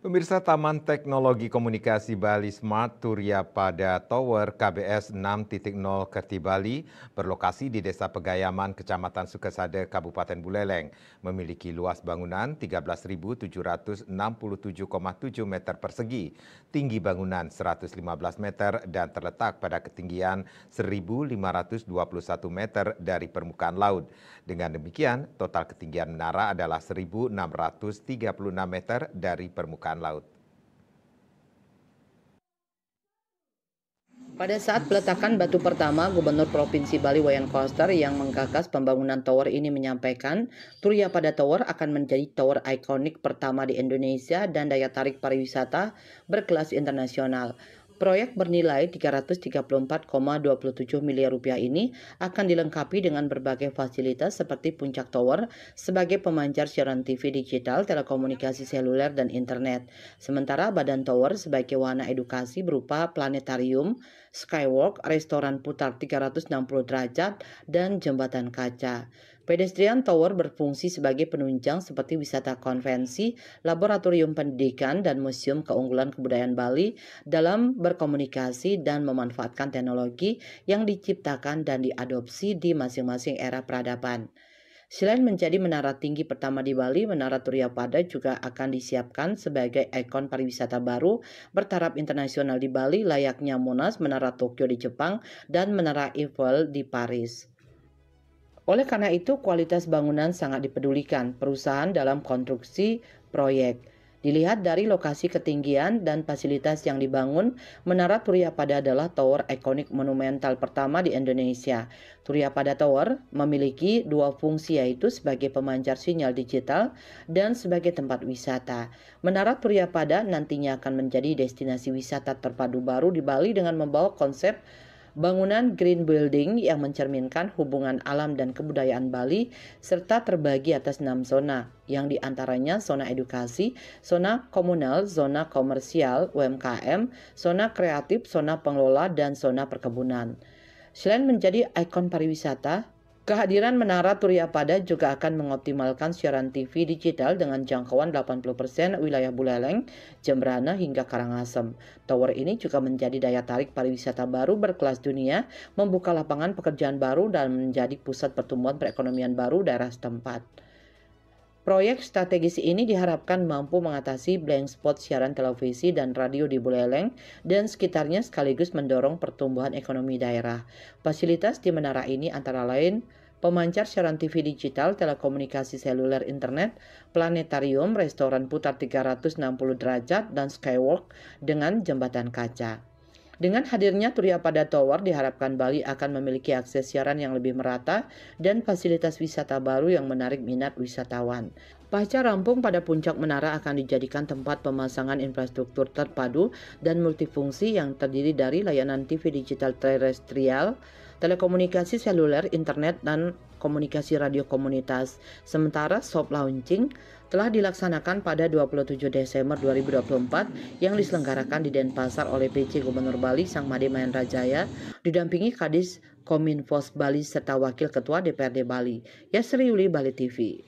Pemirsa Taman Teknologi Komunikasi Bali Smart Turya pada Tower KBS 6.0 Kerti Bali berlokasi di Desa Pegayaman, Kecamatan Sukesada, Kabupaten Buleleng, memiliki luas bangunan 13.767,7 meter persegi, tinggi bangunan 115 meter dan terletak pada ketinggian 1.521 meter dari permukaan laut. Dengan demikian, total ketinggian menara adalah 1.636 meter dari permukaan laut. Pada saat peletakan batu pertama, Gubernur Provinsi Bali Wayan Koster yang menggagas pembangunan tower ini menyampaikan, Turya pada Tower akan menjadi tower ikonik pertama di Indonesia dan daya tarik pariwisata berkelas internasional. Proyek bernilai 334,27 miliar rupiah ini akan dilengkapi dengan berbagai fasilitas seperti Puncak Tower sebagai pemancar siaran TV digital, telekomunikasi seluler, dan internet. Sementara Badan Tower sebagai wahana edukasi berupa planetarium, skywalk, restoran putar 360 derajat, dan jembatan kaca. Pedestrian Tower berfungsi sebagai penunjang seperti wisata konvensi, laboratorium pendidikan, dan museum keunggulan kebudayaan Bali dalam berkomunikasi dan memanfaatkan teknologi yang diciptakan dan diadopsi di masing-masing era peradaban. Selain menjadi menara tinggi pertama di Bali, Menara Turya Pada juga akan disiapkan sebagai ikon pariwisata baru bertaraf internasional di Bali layaknya Monas, Menara Tokyo di Jepang, dan Menara Eiffel di Paris. Oleh karena itu, kualitas bangunan sangat dipedulikan perusahaan dalam konstruksi proyek. Dilihat dari lokasi ketinggian dan fasilitas yang dibangun, Menara Turya Pada adalah tower ikonik monumental pertama di Indonesia. Turya Pada Tower memiliki dua fungsi, yaitu sebagai pemancar sinyal digital dan sebagai tempat wisata. Menara Turya Pada nantinya akan menjadi destinasi wisata terpadu baru di Bali dengan membawa konsep bangunan green building yang mencerminkan hubungan alam dan kebudayaan Bali serta terbagi atas 6 zona, yang diantaranya zona edukasi, zona komunal, zona komersial, UMKM, zona kreatif, zona pengelola, dan zona perkebunan. Selain menjadi ikon pariwisata, kehadiran Menara Turya Pada juga akan mengoptimalkan siaran TV digital dengan jangkauan 80% wilayah Buleleng, Jembrana, hingga Karangasem. Tower ini juga menjadi daya tarik pariwisata baru berkelas dunia, membuka lapangan pekerjaan baru dan menjadi pusat pertumbuhan perekonomian baru daerah setempat. Proyek strategis ini diharapkan mampu mengatasi blank spot siaran televisi dan radio di Buleleng dan sekitarnya sekaligus mendorong pertumbuhan ekonomi daerah. Fasilitas di menara ini antara lain pemancar siaran TV digital, telekomunikasi seluler, internet, planetarium, restoran putar 360 derajat, dan skywalk dengan jembatan kaca. Dengan hadirnya Turya Pada Tower, diharapkan Bali akan memiliki akses siaran yang lebih merata dan fasilitas wisata baru yang menarik minat wisatawan. Pasca rampung, pada puncak menara akan dijadikan tempat pemasangan infrastruktur terpadu dan multifungsi yang terdiri dari layanan TV digital terestrial, telekomunikasi seluler, internet, dan komunikasi radio komunitas. Sementara soft launching telah dilaksanakan pada 27 Desember 2024 yang diselenggarakan di Denpasar oleh PJ Gubernur Bali Sang Made Mahendra Jaya didampingi Kadis Kominfos Bali serta Wakil Ketua DPRD Bali. Yasri Yuli, Bali TV.